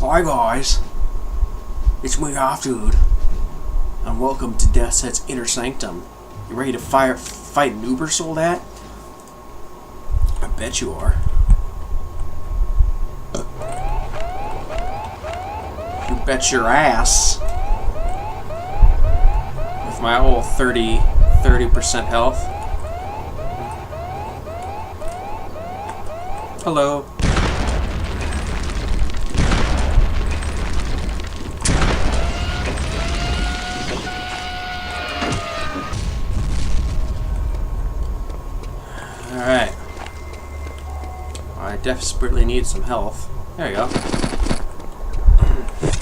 Hi guys, it's me Half Dude, and welcome to Deathset's Inner Sanctum. You ready to fight an Uber soldat? I bet you are. You bet your ass. With my whole 30% health. Hello. Alright. I desperately need some health. There you go.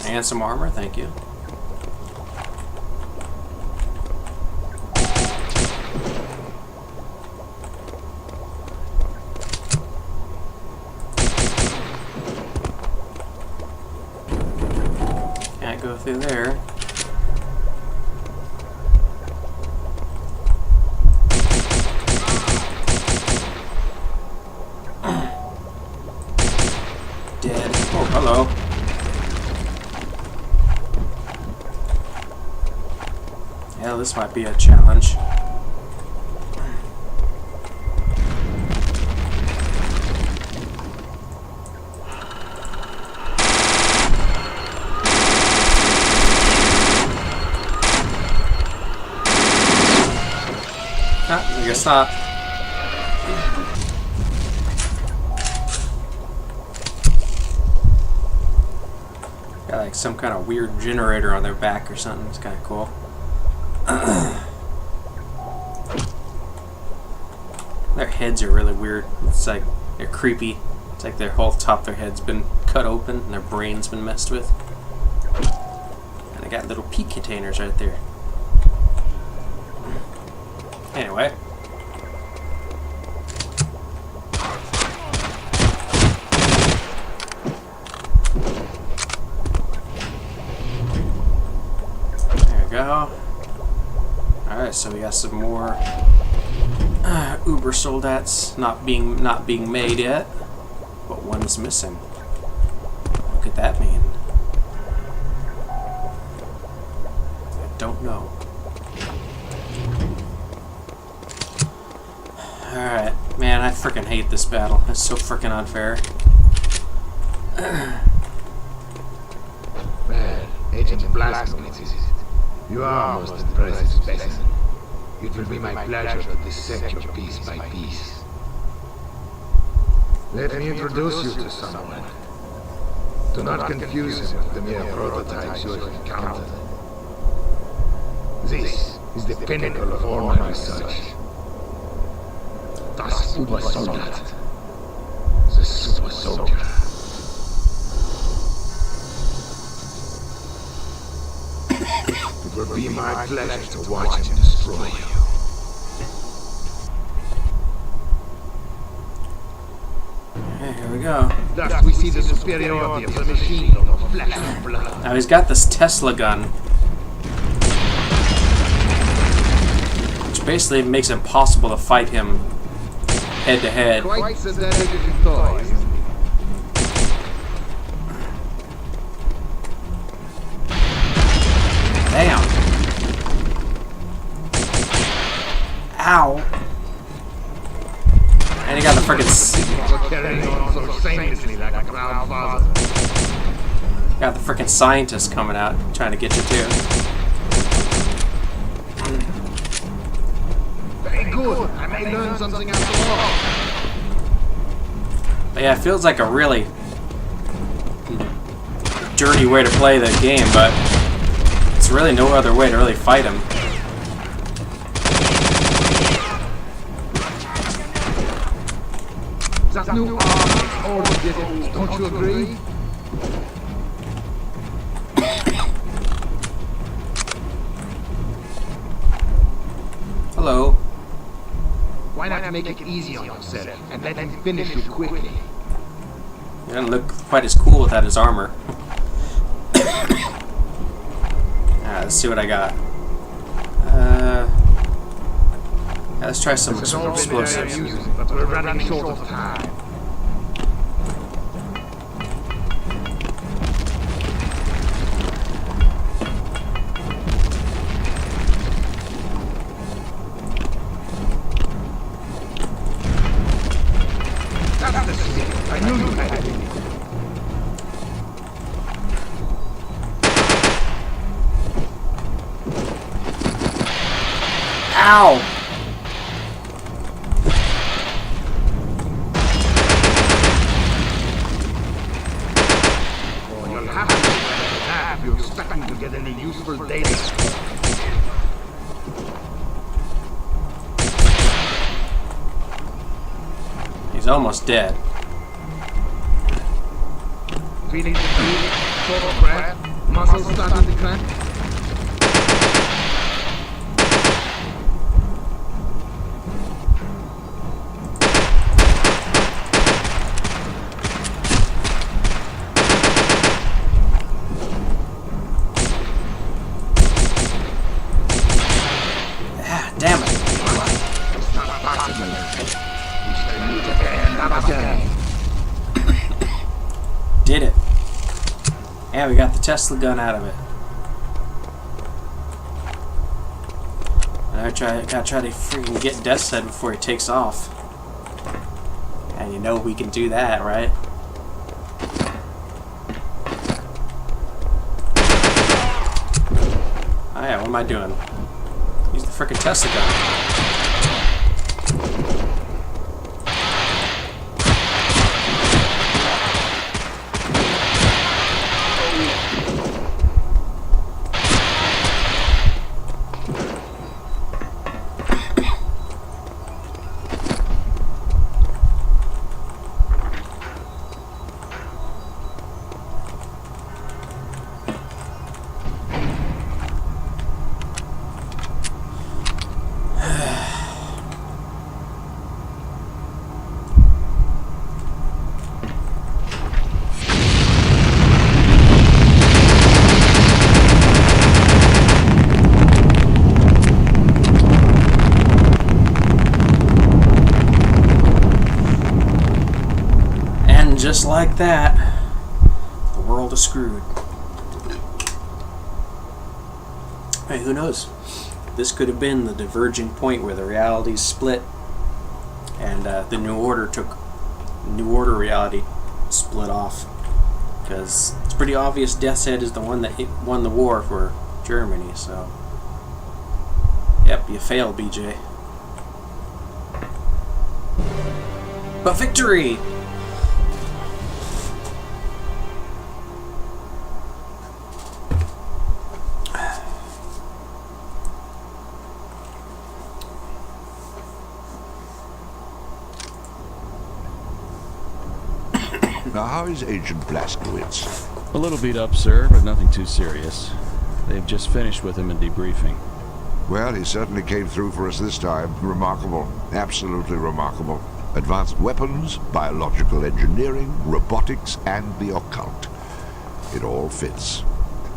And some armor, thank you. Can't go through there. Dead. Oh, hello. Yeah, this might be a challenge. Ah, I guess not. Got like some kind of weird generator on their back or something. It's kind of cool. Their heads are really weird. It's like they're creepy. It's like their whole top of their head's been cut open and their brain's been messed with. And they got little pea containers right there. Anyway. There we go. Alright, so we got some more Uber soldats not being made yet, but one is missing. What could that mean? I don't know. Alright, man, I freaking hate this battle. It's so freaking unfair. Man, Agent Blasco, you are most impressive specimen. It will be my pleasure to dissect your piece by piece. Let me introduce you to someone. Do not confuse him with the mere prototypes you have encountered. This is the pinnacle of all my research. Das Ubersoldat. The super soldier. It will be my pleasure to watch him destroy you. Okay, here we go. Thus we see the superiority of the machine over flesh and blood. Now he's got this Tesla gun, which basically makes it impossible to fight him head to head. Quite sedated in toys. Damn. Ow. And he got the frickin' got the frickin' scientist coming out trying to get you too. Very good. I may learn something after all. But yeah, it feels like a really dirty way to play the game, but it's really no other way to really fight him. That new arm is all the devils, don't you agree? Hello. Why not make it easy on yourself and let him finish you quickly? He doesn't look quite as cool without his armor. Let's see what I got. Let's try some explosives. But we're running short of time. Ow! Oh, you'll have to if you're expecting to get any useful data. He's almost dead. Feeling fatigue, short of breath, muscles starting to cramp. Damn it. Did it. And we got the Tesla gun out of it. And gotta try to freaking get Death's Head before he takes off. And you know we can do that, right? Oh yeah, what am I doing? Use the frickin' Tesla gun. Just like that, the world is screwed. Hey, who knows? This could have been the diverging point where the realities split, and the New Order reality split off. Because it's pretty obvious Death's Head is the one that won the war for Germany. So, yep, you failed, BJ. But victory! Now, how is Agent Blazkowicz? A little beat up, sir, but nothing too serious. They've just finished with him in debriefing. Well, he certainly came through for us this time. Remarkable. Absolutely remarkable. Advanced weapons, biological engineering, robotics, and the occult. It all fits.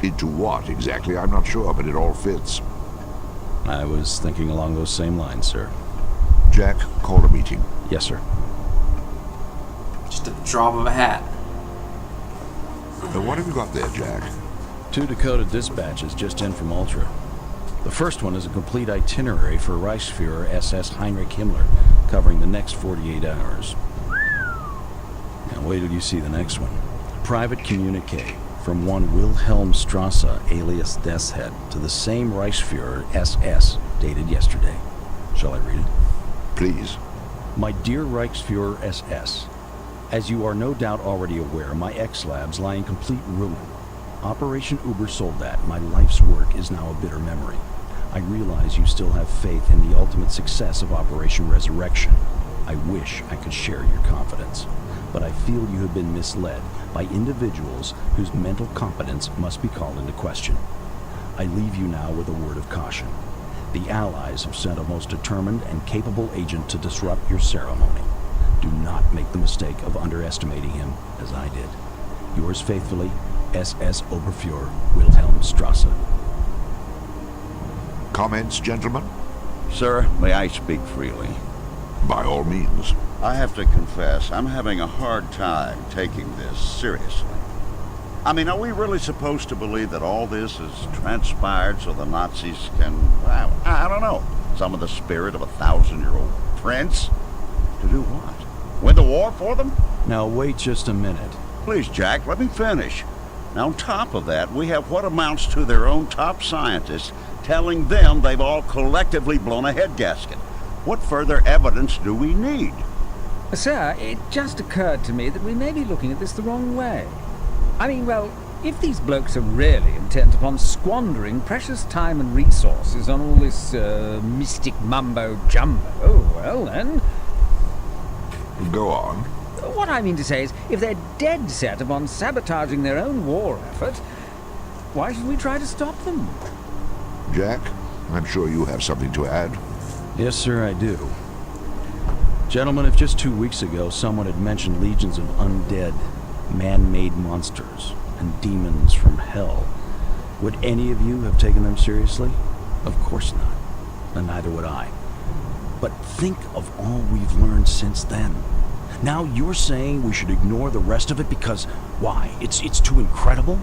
Into what exactly, I'm not sure, but it all fits. I was thinking along those same lines, sir. Jack, call a meeting. Yes, sir. Just at the drop of a hat. What have you got there, Jack? 2 Dakota dispatches just in from Ultra. The first one is a complete itinerary for Reichsfuhrer SS Heinrich Himmler, covering the next 48 hours. Now wait till you see the next one. Private communique from one Wilhelm Strasse, alias Death's Head, to the same Reichsfuhrer SS, dated yesterday. Shall I read it? Please. My dear Reichsfuhrer SS, as you are no doubt already aware, my X-Labs lie in complete ruin. Operation Ubersoldat, my life's work, is now a bitter memory. I realize you still have faith in the ultimate success of Operation Resurrection. I wish I could share your confidence. But I feel you have been misled by individuals whose mental competence must be called into question. I leave you now with a word of caution. The Allies have sent a most determined and capable agent to disrupt your ceremony. Do not make the mistake of underestimating him, as I did. Yours faithfully, SS Oberfuhrer Wilhelm Strasse. Comments, gentlemen? Sir, may I speak freely? By all means. I have to confess, I'm having a hard time taking this seriously. I mean, are we really supposed to believe that all this has transpired so the Nazis can, I don't know, summon the spirit of a 1,000-year-old prince? To do what? Win the war for them? Now wait just a minute. Please, Jack, let me finish. Now, on top of that, we have what amounts to their own top scientists telling them they've all collectively blown a head gasket. What further evidence do we need? Sir, it just occurred to me that we may be looking at this the wrong way. I mean, well, if these blokes are really intent upon squandering precious time and resources on all this mystic mumbo-jumbo, well then... Go on. What I mean to say is, if they're dead set upon sabotaging their own war effort, why should we try to stop them? Jack, I'm sure you have something to add. Yes, sir, I do. Gentlemen, if just 2 weeks ago someone had mentioned legions of undead, man-made monsters and demons from hell, would any of you have taken them seriously? Of course not. And neither would I. But think of all we've learned since then. Now you're saying we should ignore the rest of it because, why, it's too incredible?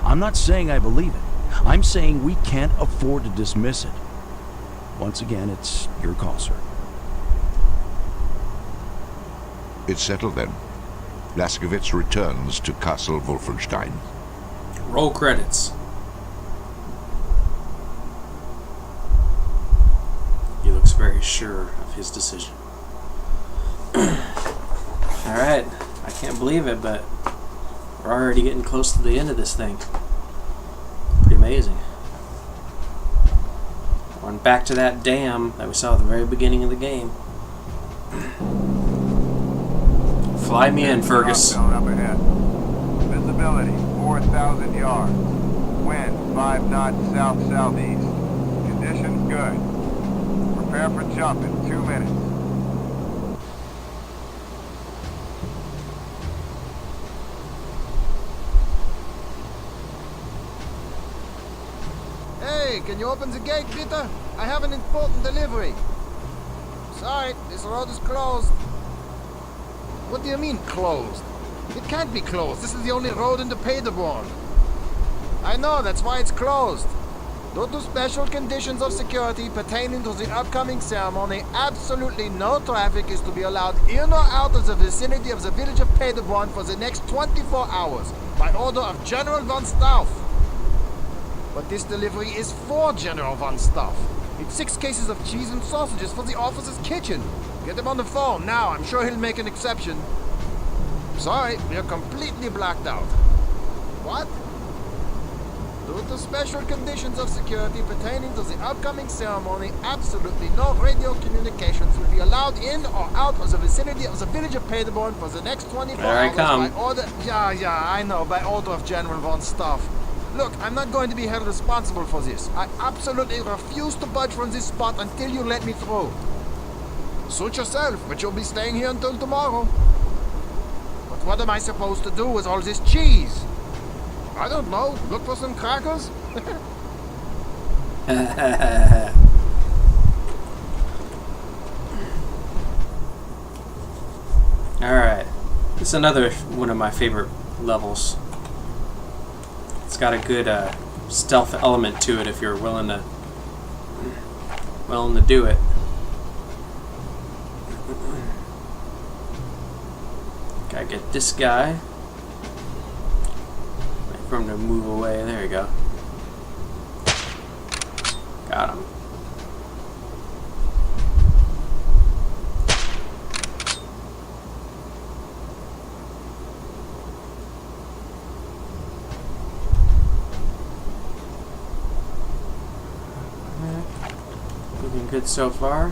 I'm not saying I believe it. I'm saying we can't afford to dismiss it. Once again, it's your call, sir. It's settled then. Laskovitz returns to Castle Wolfenstein. Roll credits. He looks very sure of his decision. Alright, I can't believe it, but we're already getting close to the end of this thing. Pretty amazing. Going back to that dam that we saw at the very beginning of the game. Fly me in, Fergus. Zone up ahead. Visibility 4,000 yards. Wind 5 knots south-southeast. Conditions good. Prepare for jump in 2 minutes. Hey, can you open the gate, Peter? I have an important delivery. Sorry, this road is closed. What do you mean, closed? It can't be closed. This is the only road into Paderborn. I know, that's why it's closed. Due to special conditions of security pertaining to the upcoming ceremony, absolutely no traffic is to be allowed in or out of the vicinity of the village of Paderborn for the next 24 hours, by order of General von Stauff. But this delivery is for General von Stauff. It's 6 cases of cheese and sausages for the officer's kitchen. Get him on the phone now. I'm sure he'll make an exception. Sorry, we're completely blacked out. What? Due to special conditions of security pertaining to the upcoming ceremony, absolutely no radio communications will be allowed in or out of the vicinity of the village of Paderborn for the next 24 hours by order... Yeah, I know, by order of General von Stauff. Look, I'm not going to be held responsible for this. I absolutely refuse to budge from this spot until you let me through. Suit yourself, but you'll be staying here until tomorrow. But what am I supposed to do with all this cheese? I don't know. Look for some crackers? Alright. This is another one of my favorite levels. It's got a good stealth element to it if you're willing to do it. Gotta get this guy. Wait for him to move away. There you go. Got him. Looking good so far.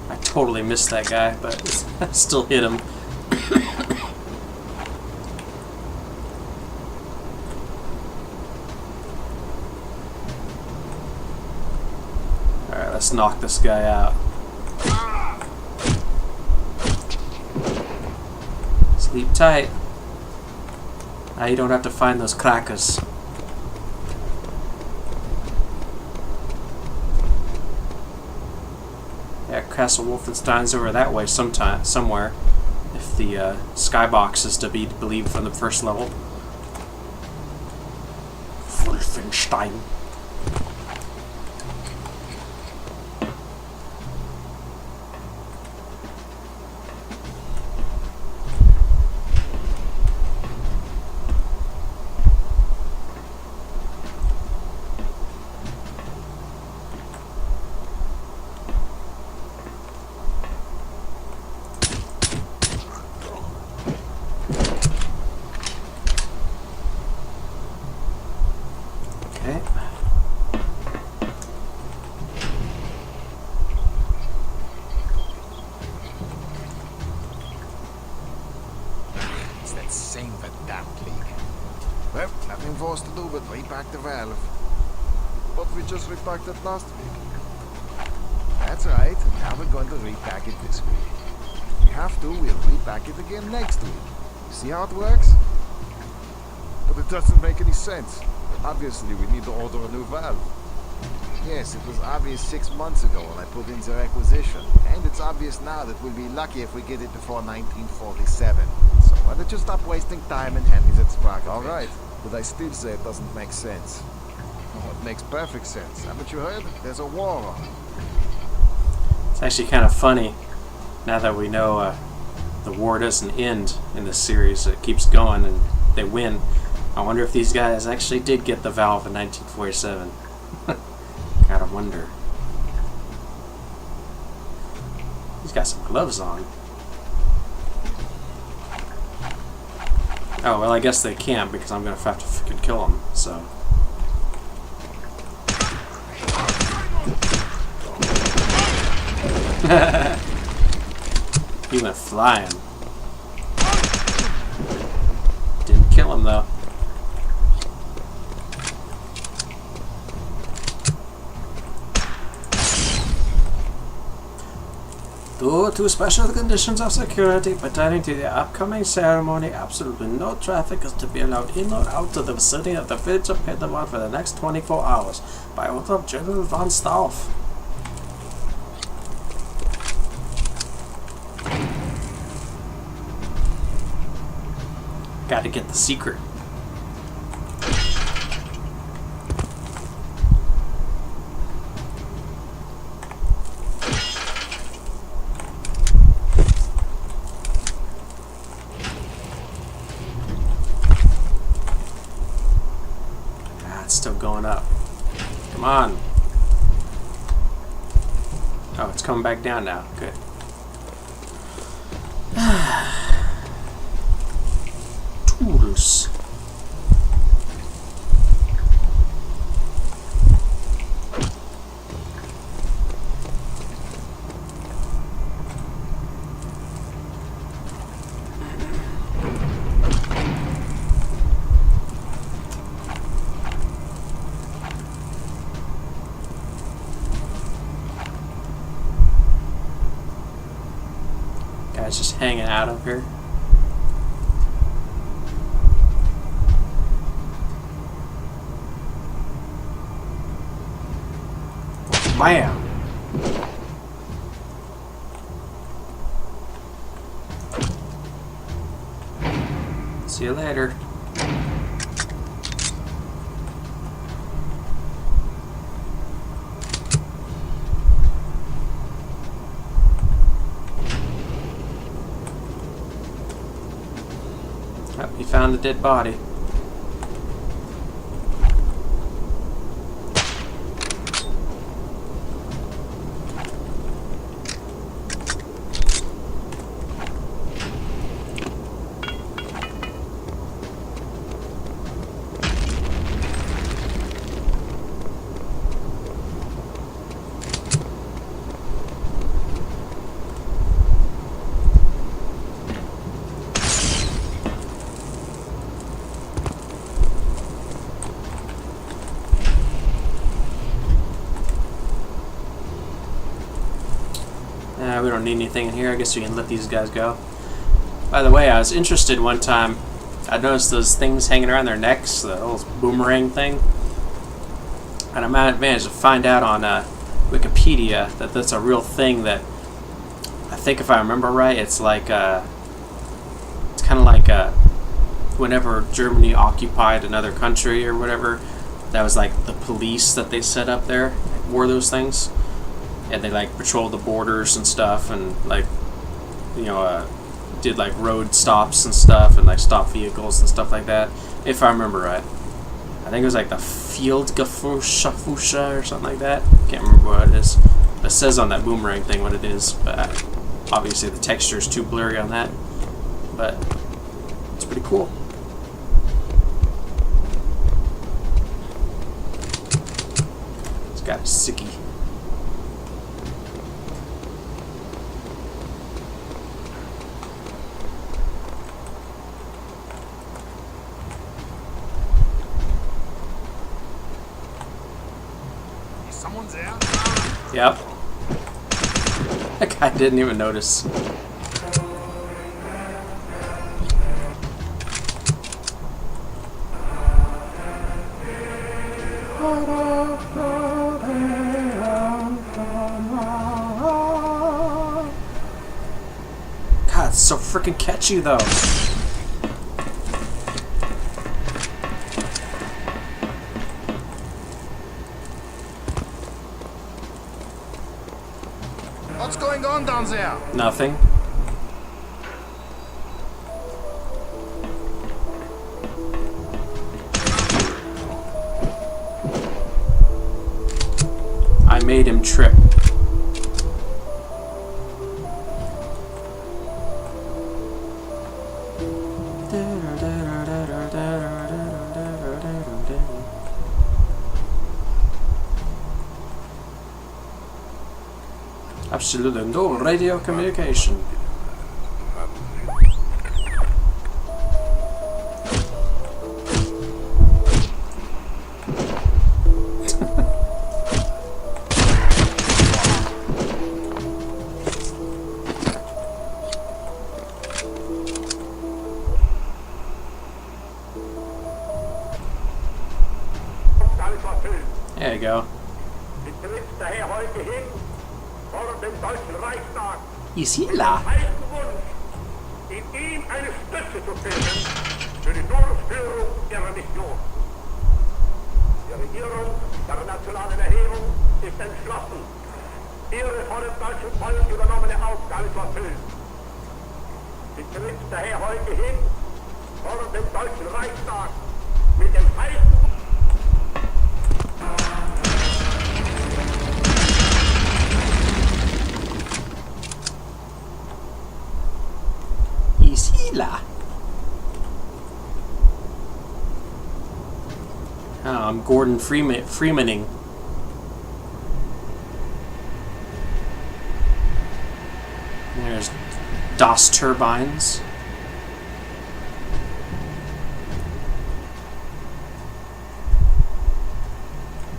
I totally missed that guy, but I still hit him. Alright, let's knock this guy out. Sleep tight. Now you don't have to find those crackers. Yeah, Castle Wolfenstein's over that way somewhere. If the skybox is to be believed from the first level. Wolfenstein. Okay. It's that same damn leak. Well, nothing for us to do but repack the valve. But we just repacked it last week. That's right, now we're going to repack it this week. If we have to, we'll repack it again next week. You see how it works? But it doesn't make any sense. Obviously, we need to order a new valve. Yes, it was obvious 6 months ago when I put in the requisition. And it's obvious now that we'll be lucky if we get it before 1947. So why don't you stop wasting time and hand me that spark? All right, but I still say it doesn't make sense. Oh, it makes perfect sense. Haven't you heard? There's a war on. It's actually kind of funny now that we know the war doesn't end in this series. It keeps going and they win. I wonder if these guys actually did get the valve in 1947. Gotta wonder. He's got some gloves on. Oh, well, I guess they can't because I'm gonna have to freaking kill him, so. He went flying. Didn't kill him though. Due to special conditions of security pertaining to the upcoming ceremony, absolutely no traffic is to be allowed in or out of the vicinity of the village of Paderborn for the next 24 hours, by order of General von Stauff. Gotta get the secret. Still going up. Come on. Oh, it's coming back down now. Good. Tools. Guys just hanging out up here. Bam! See you later. Oh, he found the dead body. We don't need anything in here. I guess we can let these guys go. By the way, I was interested one time. I noticed those things hanging around their necks, the old boomerang thing. And I managed to find out on Wikipedia that that's a real thing that, I think if I remember right, it's like, it's kind of like whenever Germany occupied another country or whatever, that was like the police that they set up there wore those things, and they like patrolled the borders and stuff, and like, you know, did like road stops and stuff, and like stopped vehicles and stuff like that, if I remember right. I think it was like the Fieldgefuscha or something like that. Can't remember what it is. It says on that boomerang thing what it is, but obviously the texture is too blurry on that. But it's pretty cool. It's got a sicky. Someone's there. Yep. That guy didn't even notice. God, it's so freaking catchy though. What's going on down there? Nothing. I made him trip. Absolutely no radio communication. There you go. Is he la? In ihm eine Stütze zu finden für die Durchführung ihrer Mission. Die Regierung der nationalen Erhebung ist entschlossen, ihre von dem deutschen Volk übernommene Aufgabe zu erfüllen. Sie tritt daher heute hin vor dem Deutschen Reichstag mit dem heißen Oh, I'm Gordon Freemaning. There's DOS turbines.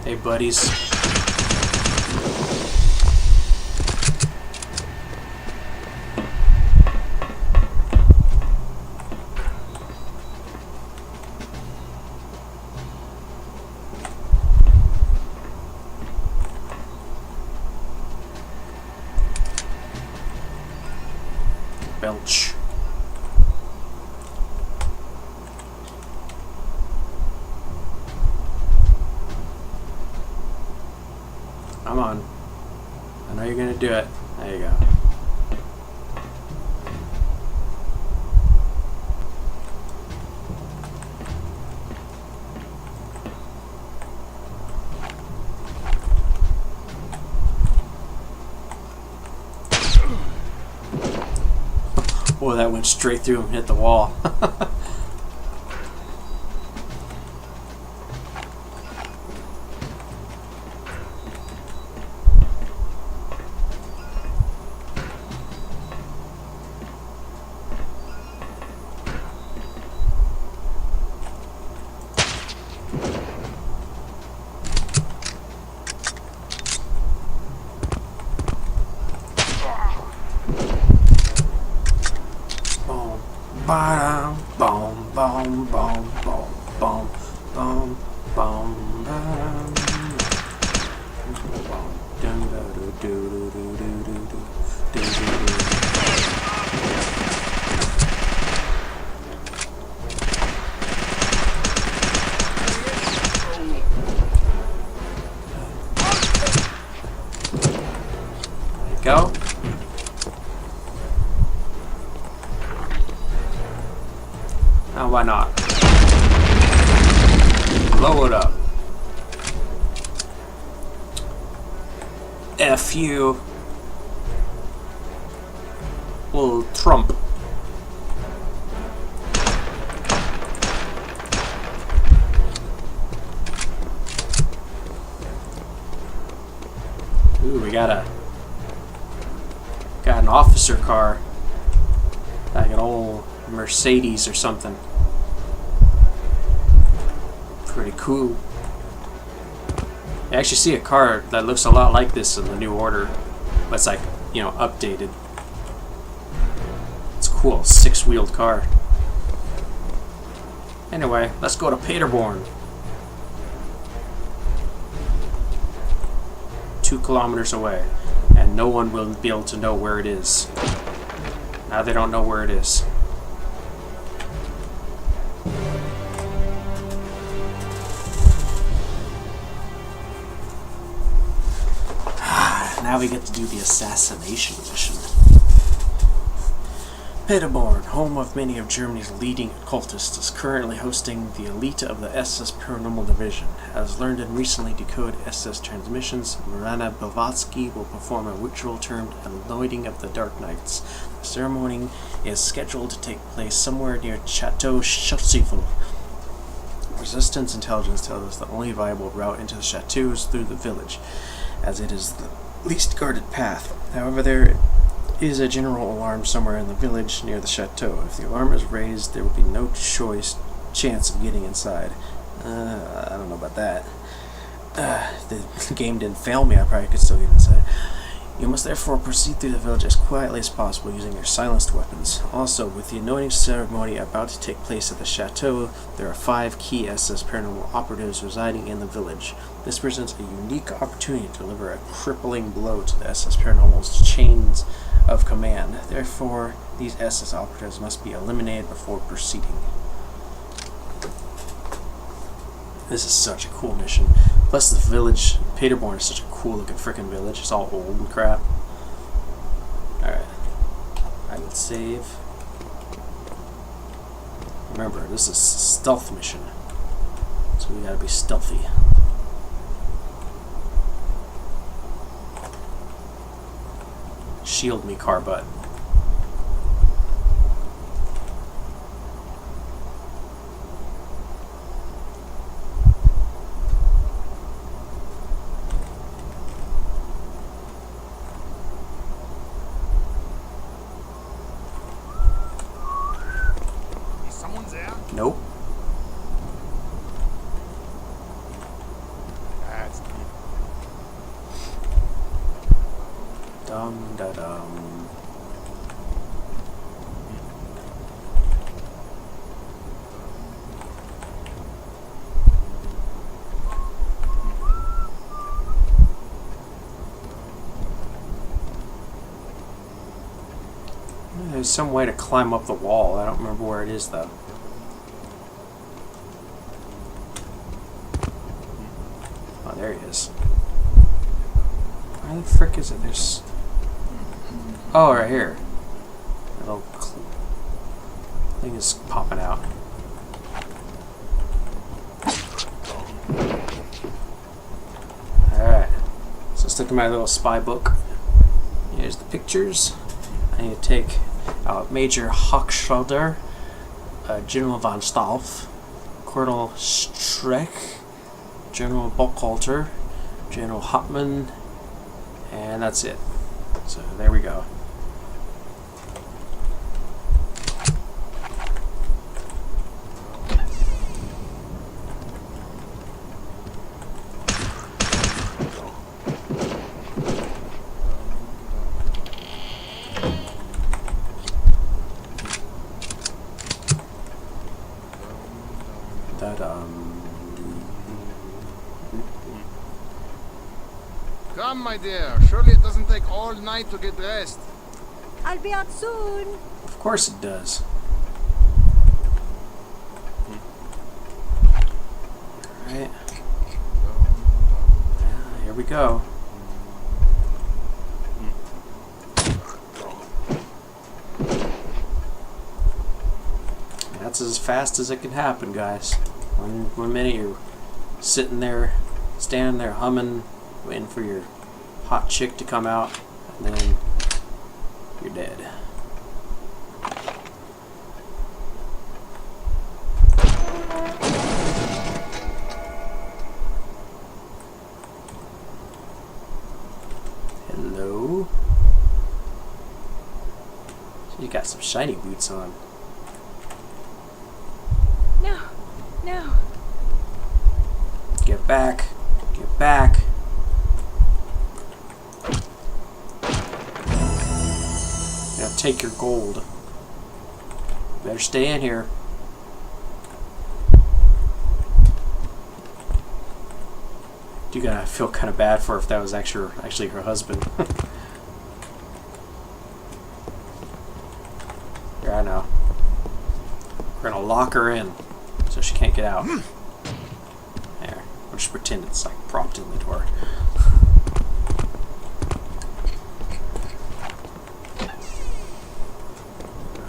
Hey, buddies. Belch. Come on. I know you're gonna do it. There you go. Oh, that went straight through and hit the wall. Bam, boom, boom, boom, boom, boom, boom, boom, bam. Why not? Blow it up. F you. Little Trump. Ooh, we got an officer car. Like an old Mercedes or something. Pretty cool. I actually see a car that looks a lot like this in the New Order, but it's like, you know, updated. It's cool, 6-wheeled car. Anyway, let's go to Paderborn. 2 kilometers away, and no one will be able to know where it is. Now they don't know where it is. Now we get to do the assassination mission. Paderborn, home of many of Germany's leading occultists, is currently hosting the elite of the SS Paranormal Division. As learned in recently decoded SS transmissions, Miranda Blavatsky will perform a ritual termed Anointing of the Dark Knights. The ceremony is scheduled to take place somewhere near Chateau Chausseville. Resistance intelligence tells us the only viable route into the chateau is through the village, as it is the least guarded path. However, there is a general alarm somewhere in the village near the chateau. If the alarm is raised, there will be no chance of getting inside. I don't know about that. If the game didn't fail me, I probably could still get inside. You must therefore proceed through the village as quietly as possible using your silenced weapons. Also, with the anointing ceremony about to take place at the chateau, there are 5 key SS paranormal operatives residing in the village. This presents a unique opportunity to deliver a crippling blow to the SS Paranormal's chains of command. Therefore, these SS operatives must be eliminated before proceeding. This is such a cool mission. Plus the village, Paderborn, is such a cool looking frickin' village. It's all old and crap. Alright. I will save. Remember, this is a stealth mission. So we gotta be stealthy. Shield me, car butt. Is someone there? Nope. That's deep. Dum da dum. There's some way to climb up the wall. I don't remember where it is though. Oh, there he is. Where the frick is it? There's... Oh, right here. Little thing is popping out. Alright. So let's look at my little spy book. Here's the pictures. I need to take Major Hochschilder, General von Stauff, Colonel Streck, General Buckhalter, General Hauptmann, and that's it. So there we go. Come, my dear. Surely it doesn't take all night to get dressed. I'll be out soon. Of course it does. Alright. Yeah, here we go. That's as fast as it can happen, guys. One minute you're sitting there, standing there humming, waiting for your hot chick to come out, and then you're dead. Hello? You got some shiny boots on. No, no. Get back. Get back. Now take your gold. Better stay in here. You gotta feel kind of bad for her if that was actually her husband. Yeah, I know. We're gonna lock her in so she can't get out. There. We'll just pretend it's like propped in the door.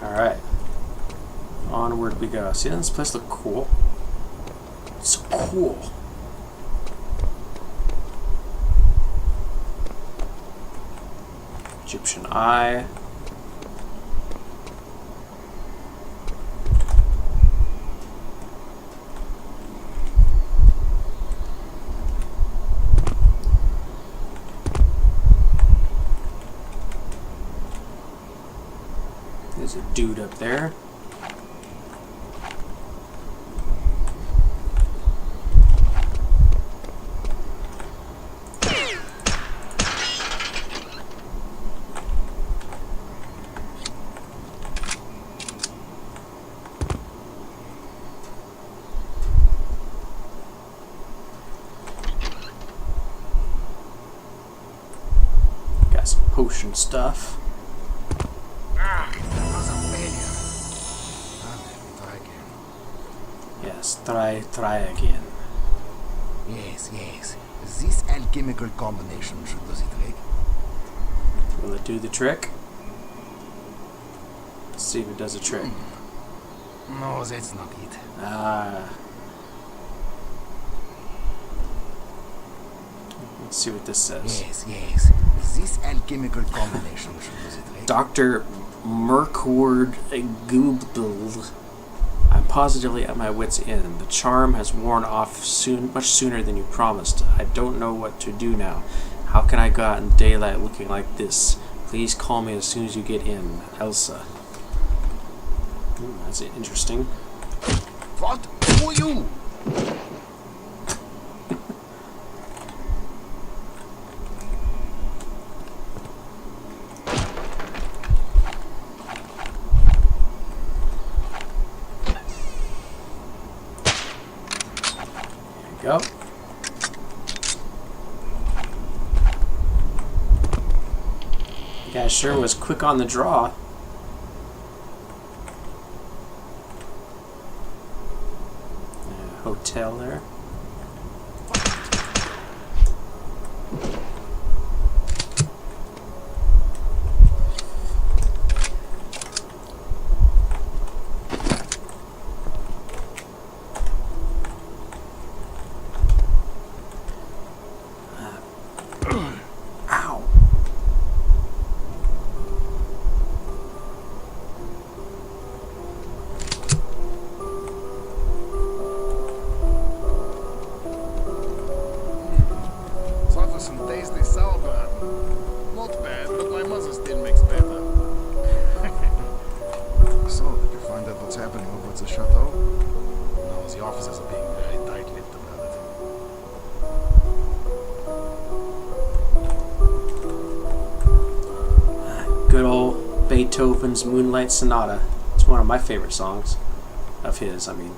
Alright. Onward we go. See, doesn't this place look cool? It's so cool. Egyptian eye. There's a dude up there. Got some potion stuff. Yes, try again. Yes. This alchemical combination should do the trick. Will it do the trick? Let's see if it does a trick. No, that's not it. Let's see what this says. Yes. This alchemical combination should do the trick. Dr. Merkward Goobl. I'm positively at my wit's end. The charm has worn off much sooner than you promised. I don't know what to do now. How can I go out in daylight looking like this? Please call me as soon as you get in. Elsa. That's interesting. What? Who are you? Go. The guy sure was quick on the draw. Hotel there. Ow. Thought was some tasty sauerkraut. Not bad, but my mother still makes better. So, did you find out what's happening over at the chateau? No, the officers are being very tight-lipped about it. Good old Beethoven's Moonlight Sonata. It's one of my favorite songs of his, I mean.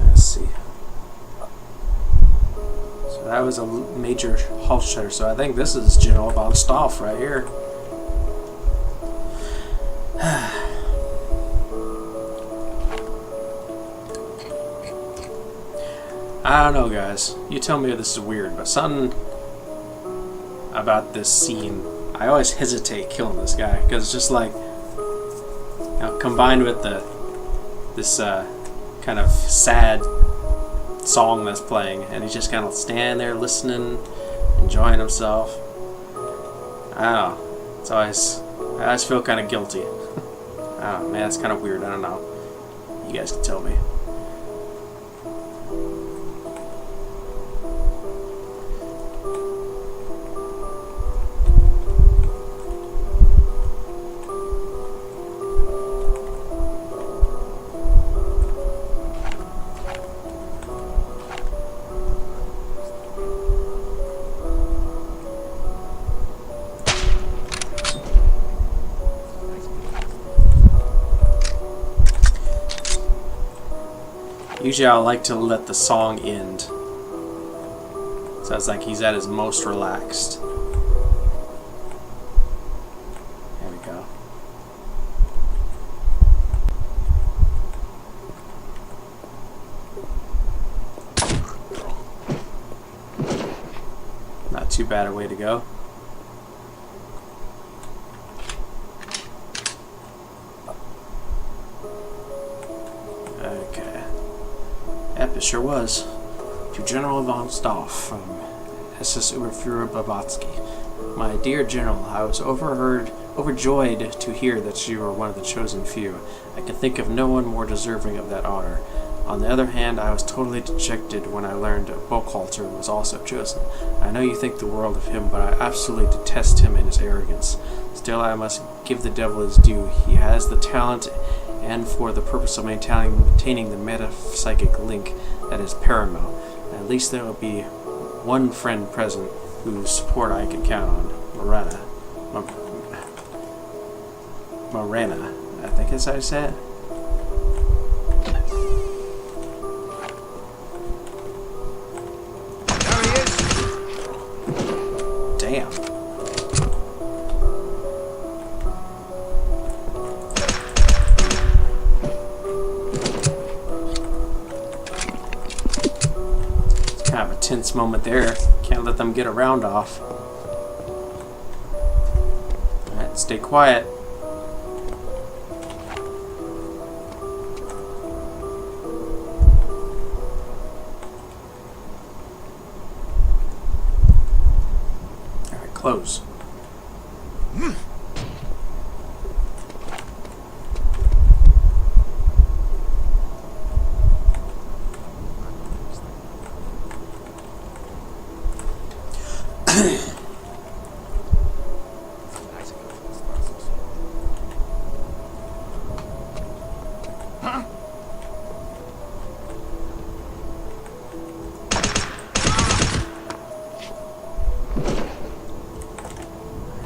Let's see. So that was a major Hallstatter. So I think this is General von Stauff right here. I don't know, guys. You tell me if this is weird, but something about this scene, I always hesitate killing this guy because it's just like, you know, combined with this kind of sad song that's playing, and he's just kind of standing there listening, enjoying himself. I don't know. I always feel kind of guilty. I don't know, man. It's kind of weird. I don't know. You guys can tell me. Usually I like to let the song end. So it's like he's at his most relaxed. There we go. Not too bad a way to go. Okay. Yep, it sure was. To General von Staff from SS Oberfuhrer Blavatsky. My dear General, I was overjoyed to hear that you were one of the chosen few. I can think of no one more deserving of that honor. On the other hand, I was totally dejected when I learned Buchhalter was also chosen. I know you think the world of him, but I absolutely detest him and his arrogance. Still, I must give the devil his due. He has the talent, and for the purpose of maintaining the metapsychic link that is paramount. At least there will be one friend present whose support I can count on. Morena, I think that's how I say it. There he is. Damn. Kind of a tense moment there. Can't let them get a round off. Alright, stay quiet. Alright, close.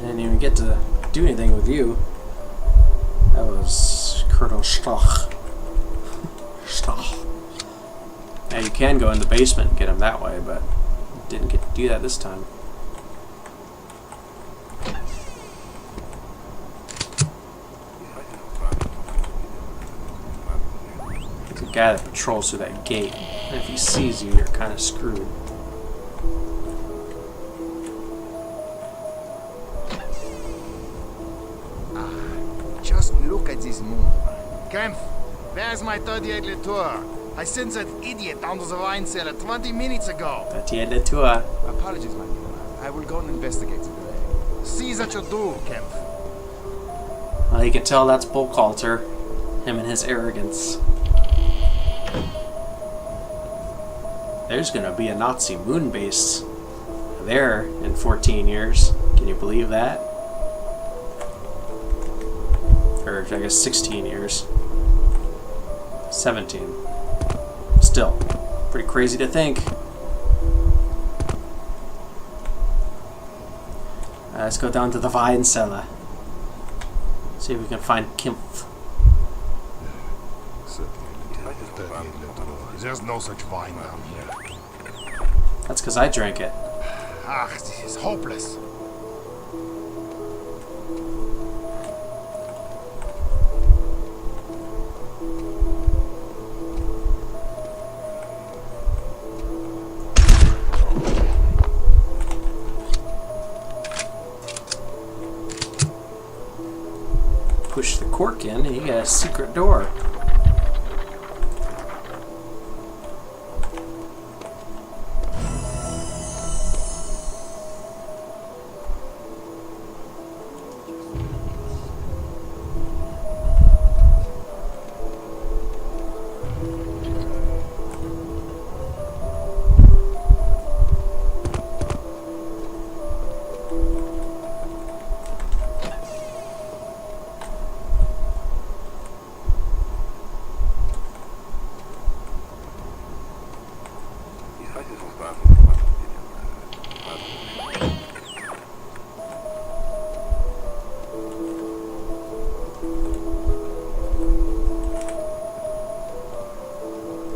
I didn't even get to do anything with you. That was Colonel Stoch. Stoch. Now you can go in the basement and get him that way, but didn't get to do that this time. There's a guy that patrols through that gate, and if he sees you, you're kind of screwed. Just look at this moon. Kempf, where's my 38 Latour? I sent that idiot down to the wine cellar 20 minutes ago. 38 Latour. Apologies, my dear. I will go and investigate today. See that you do, Kempf. Well, you can tell that's Buchhalter. Him and his arrogance. There's gonna be a Nazi moon base there in 14 years. Can you believe that? Or I guess 16 years. 17. Still, pretty crazy to think. Let's go down to the wine cellar. See if we can find Kempf. There's no such wine down here. That's because I drank it. Ah, this is hopeless. cork in, and you got a secret door.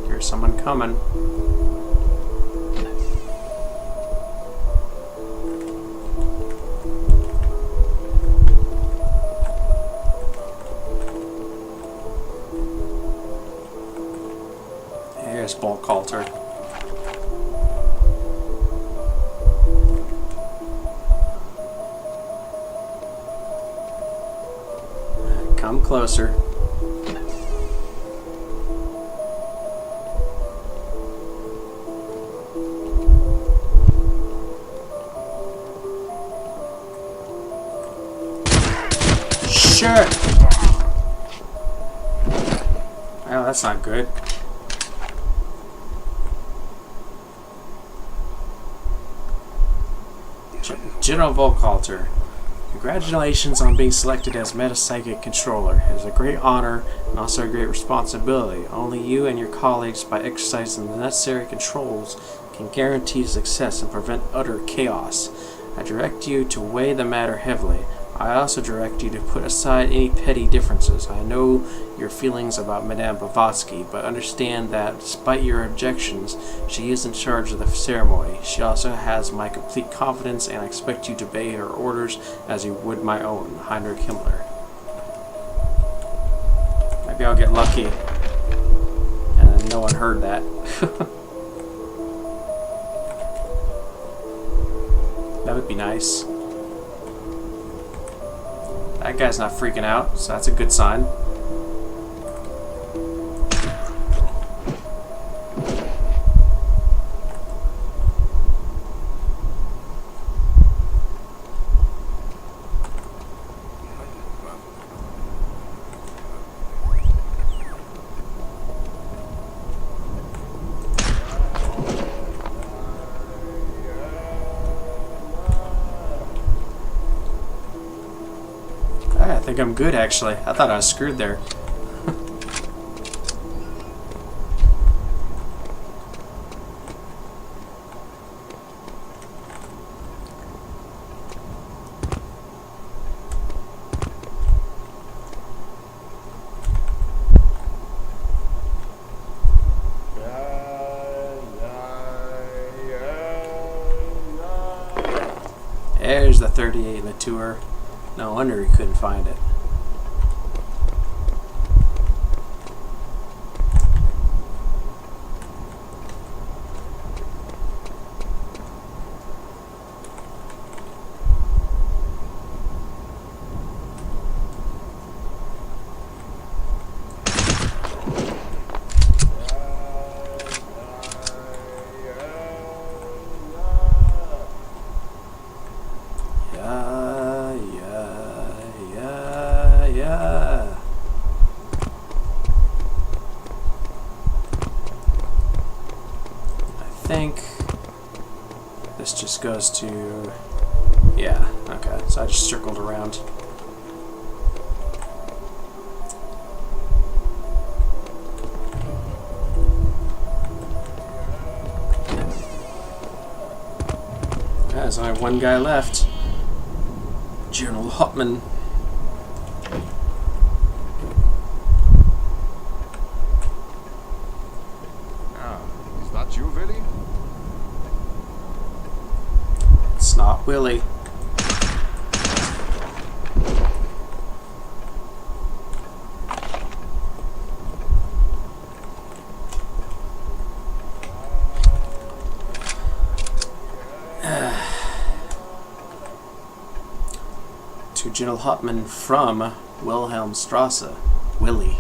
Here's someone coming. Here's bulk halter. Come closer. Shit! Well, that's not good. General Volkhalter, congratulations on being selected as Metapsychic Controller. It is a great honor and also a great responsibility. Only you and your colleagues, by exercising the necessary controls, can guarantee success and prevent utter chaos. I direct you to weigh the matter heavily. I also direct you to put aside any petty differences. I know your feelings about Madame Blavatsky, but understand that despite your objections, she is in charge of the ceremony. She also has my complete confidence, and I expect you to obey her orders as you would my own, Heinrich Himmler. Maybe I'll get lucky, and no one heard that. That would be nice. That guy's not freaking out, so that's a good sign. I think I'm good, actually. I thought I was screwed there. There's the 38 in the tour. No wonder he couldn't find it. This just goes to... yeah, okay, so I just circled around. Yeah, there's only one guy left. General Hauptmann. Is that you, Willy? It's not Willie. To General Hauptmann from Wilhelmstrasse. Willie.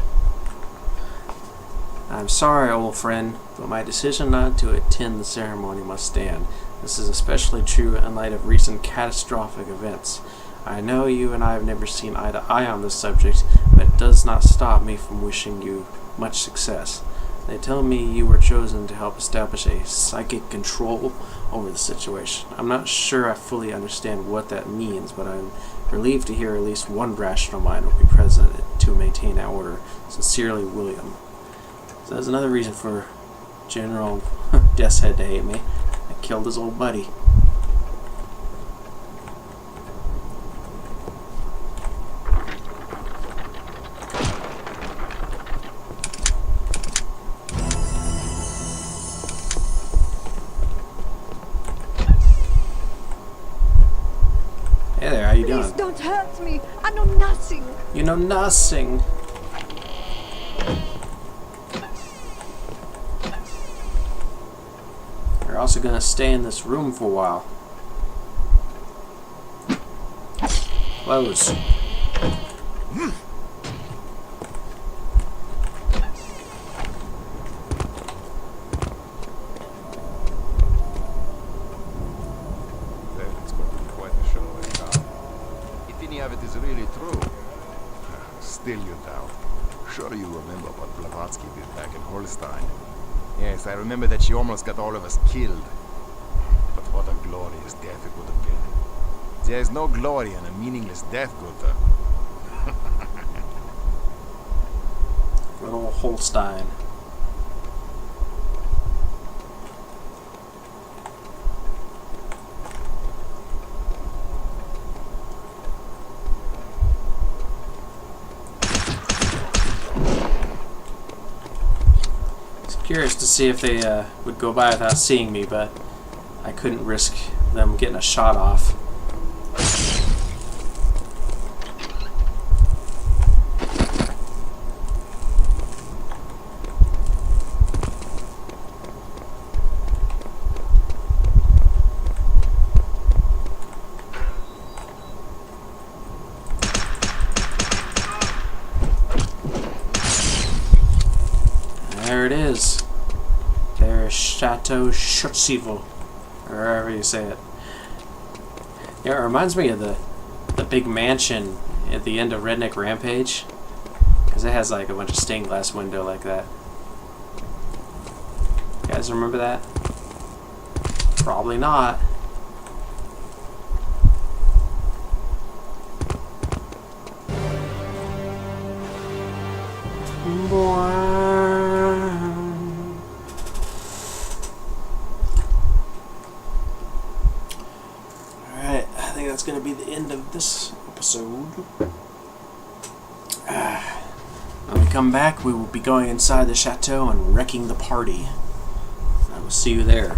I'm sorry, old friend, but my decision not to attend the ceremony must stand. This is especially true in light of recent catastrophic events. I know you and I have never seen eye to eye on this subject, but it does not stop me from wishing you much success. They tell me you were chosen to help establish a psychic control over the situation. I'm not sure I fully understand what that means, but I'm relieved to hear at least one rational mind will be present to maintain that order. Sincerely, William. So that's another reason for General Deathshead to hate me. I killed his old buddy. Hey there, how you doing? Please don't hurt me. I know nothing. You know nothing. You're also gonna stay in this room for a while. Close. It's going to be quite a show, if any of it is really true. Still you doubt. Sure you remember what Blavatsky did back in Holstein. Yes, I remember that she almost got all of us killed. But what a glorious death it would have been. There is no glory in a meaningless death, Gunther. Little Holstein. Curious to see if they would go by without seeing me, but I couldn't risk them getting a shot off. There it is. There's Chateau Schutzsivel, or however you say it. Yeah, it reminds me of the big mansion at the end of Redneck Rampage, because it has like a bunch of stained glass window like that. You guys remember that? Probably not. Alright, I think that's going to be the end of this episode. When we come back, we will be going inside the chateau and wrecking the party. I will see you there.